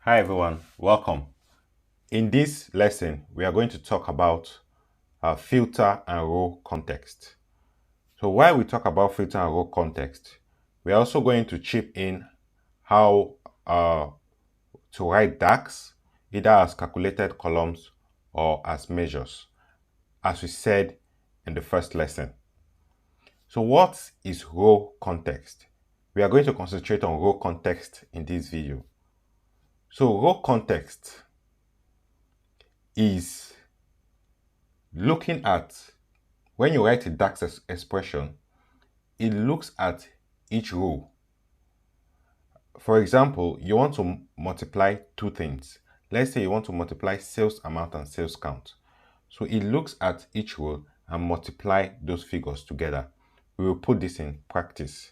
Hi everyone, welcome. In this lesson, we are going to talk about filter and row context. So while we talk about filter and row context, we are also going to chip in how to write DAX, either as calculated columns or as measures, as we said in the first lesson. So what is row context? We are going to concentrate on row context in this video. So row context is looking at, when you write a DAX expression, it looks at each row. For example, you want to multiply two things. Let's say you want to multiply sales amount and sales count. So it looks at each row and multiply those figures together. We will put this in practice.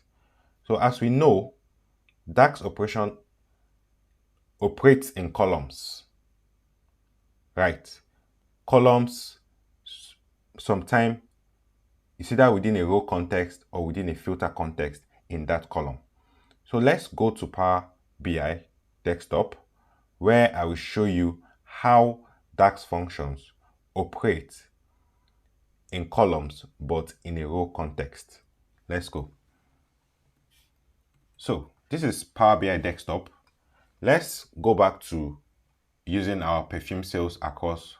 So as we know, DAX operation operates in columns, right? Columns, sometimes it's either within a row context or within a filter context in that column. So let's go to Power BI desktop, where I will show you how DAX functions operate in columns but in a row context. Let's go. So this is Power BI desktop. Let's go back to using our perfume sales across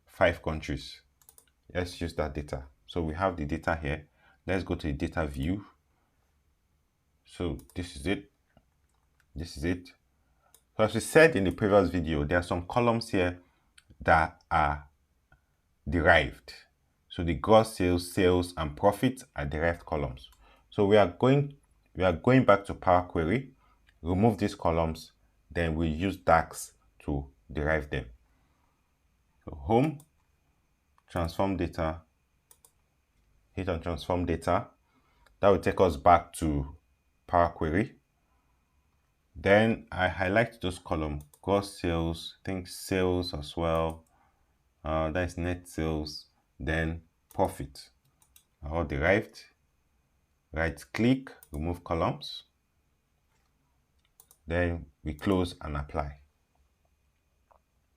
5 countries. Let's use that data. So we have the data here. Let's go to the data view. So this is it. This is it. So as we said in the previous video, there are some columns here that are derived. So the gross sales, sales, and profit are derived columns. So we are going back to Power Query, remove these columns, then we use DAX to derive them. So home, transform data, hit on transform data. That will take us back to Power Query. Then I highlight those columns, gross sales, I think sales as well. That is net sales, then profit, all derived. Right click, remove columns. Then we close and apply.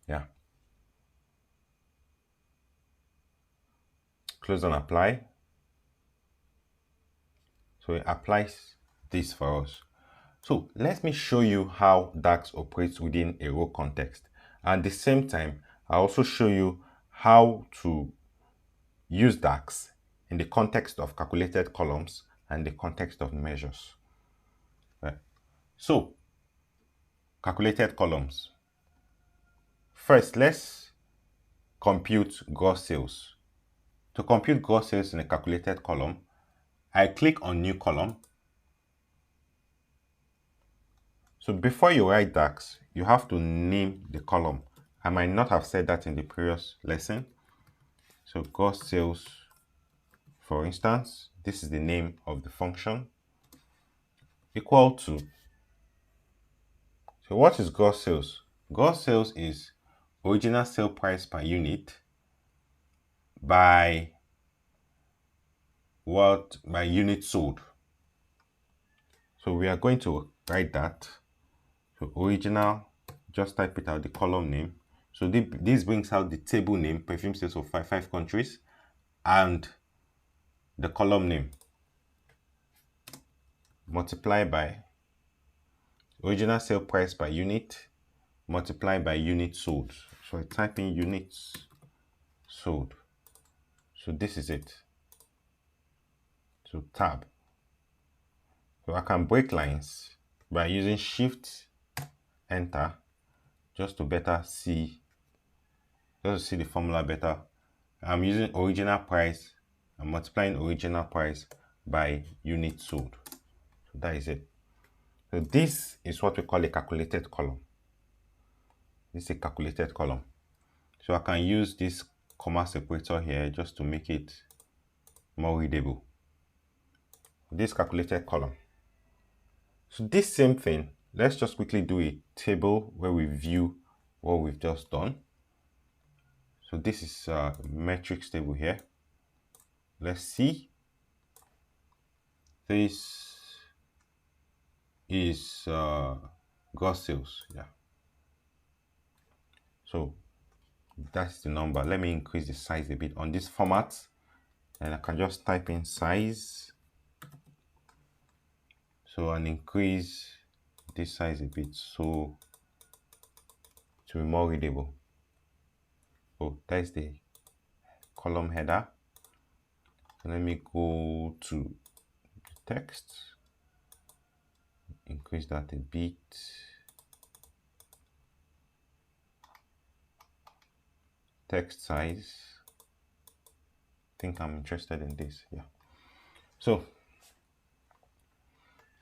Yeah. Close and apply. So it applies this for us. So let me show you how DAX operates within a row context. And at the same time, I also show you how to use DAX in the context of calculated columns and the context of measures. Right. So, calculated columns. First, let's compute gross sales. To compute gross sales in a calculated column, I click on new column. So before you write DAX, you have to name the column. I might not have said that in the previous lesson. So gross sales, for instance, this is the name of the function, equal to. So what is gross sales? Gross sales is original sale price per unit by unit sold. So we are going to write that. So original, just type it out, the column name. So this brings out the table name, perfume sales of five countries, and the column name. Multiply by original sale price by unit, multiply by unit sold. So I type in units sold. So this is it. So tab. So I can break lines by using Shift Enter just to see the formula better. I'm using original price. I'm multiplying original price by unit sold. So that is it. So this is what we call a calculated column. This is a calculated column. So I can use this comma separator here just to make it more readable. This calculated column. So this same thing, let's just quickly do a table where we view what we've just done. So this is a metrics table here. Let's see. This is gross sales. Yeah. So that's the number. Let me increase the size a bit on this format, and I can just type in size. So and increase this size a bit so to be more readable. Oh, that's the column header. So let me go to text, increase that a bit. Text size. I think I'm interested in this. Yeah. So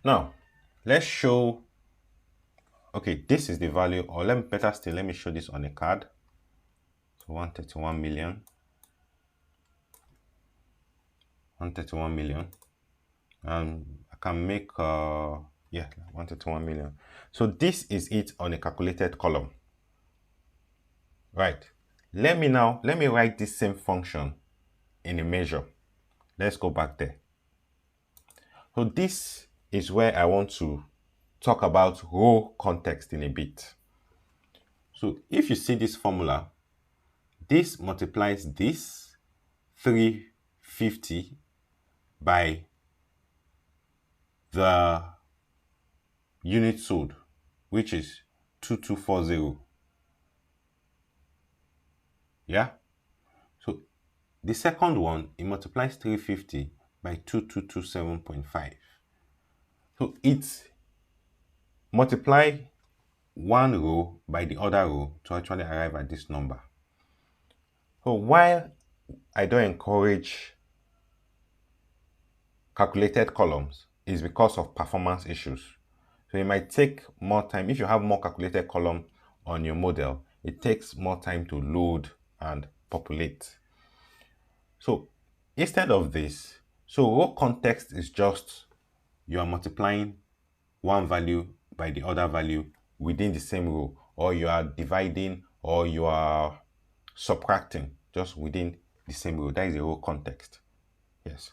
now let's show. Okay, this is the value, or let me better still, let me show this on a card. So 131 million. 131 million. I can make yeah, 131 million. So this is it on a calculated column. Right. Let me write this same function in a measure. Let's go back there. So this is where I want to talk about row context in a bit. So if you see this formula, this multiplies this 350 by the unit sold, which is 2240. Yeah. So the second one, it multiplies 350 by 2227.5. So it multiply one row by the other row to actually arrive at this number. So while I don't encourage calculated columns, is because of performance issues. So it might take more time. If you have more calculated column on your model, it takes more time to load and populate. So instead of this, so row context is just you are multiplying one value by the other value within the same row, or you are dividing, or you are subtracting just within the same row. That is a row context. Yes.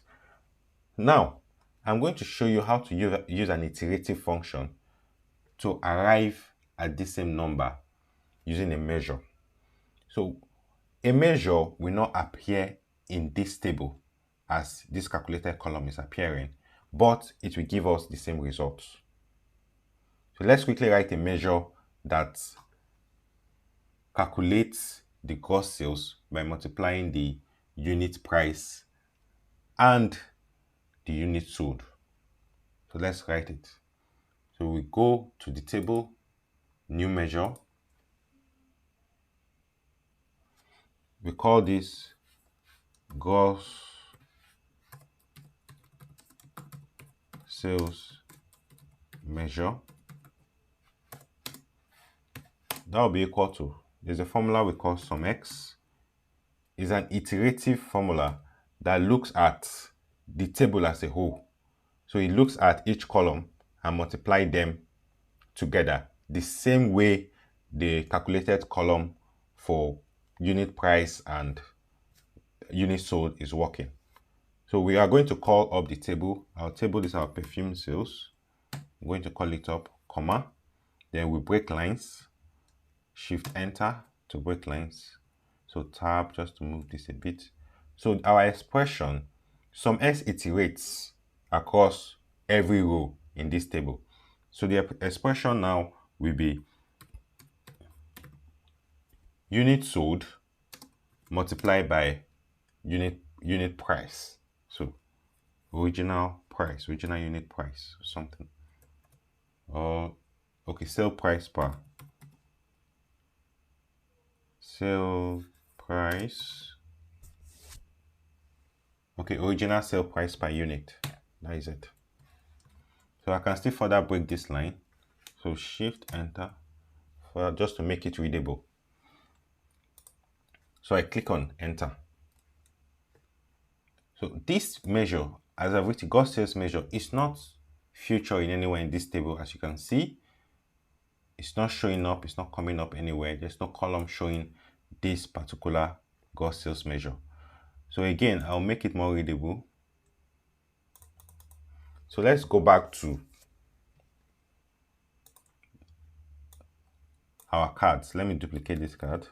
Now, I'm going to show you how to use an iterative function to arrive at the same number using a measure. So a measure will not appear in this table as this calculated column is appearing, but it will give us the same results. So let's quickly write a measure that calculates the gross sales by multiplying the unit price and the unit sold. So let's write it. So we go to the table, new measure. We call this gross sales measure. That will be equal to, there's a formula we call sum x. It's an iterative formula that looks at the table as a whole. So it looks at each column and multiply them together the same way the calculated column for unit price and unit sold is working. So we are going to call up the table. Our table is our perfume sales. I'm going to call it up, comma. Then we break lines. Shift enter to break lines. So tab just to move this a bit. So our expression, sum x iterates across every row in this table. So the expression now will be unit sold multiplied by unit price. So original price, original unit price, or something. Or okay, sale price per sale price. Okay, original sale price per unit. That is it. So I can still further break this line. So shift enter for just to make it readable. So I click on enter. So this measure, as I've written, gross sales measure, is not featuring anywhere in this table. As you can see, it's not showing up, it's not coming up anywhere. There's no column showing this particular gross sales measure. So again, I'll make it more readable. So let's go back to our cards. Let me duplicate this card.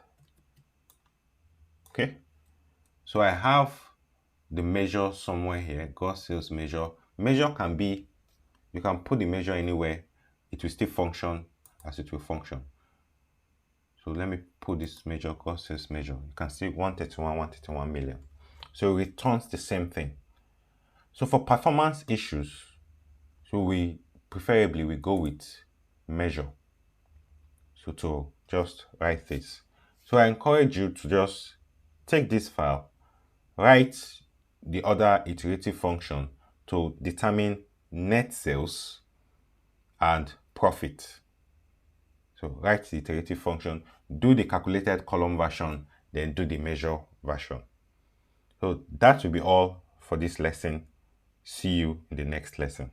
Okay, so I have the measure somewhere here, gross sales measure. Measure can be, you can put the measure anywhere, it will still function as it will function. So let me put this measure, gross sales measure. You can see 131 million. So it returns the same thing. So for performance issues, so we preferably we go with measure. So to just write this. So I encourage you to just take this file, write the other iterative function to determine net sales and profit. So write the iterative function, do the calculated column version, then do the measure version. So that will be all for this lesson. See you in the next lesson.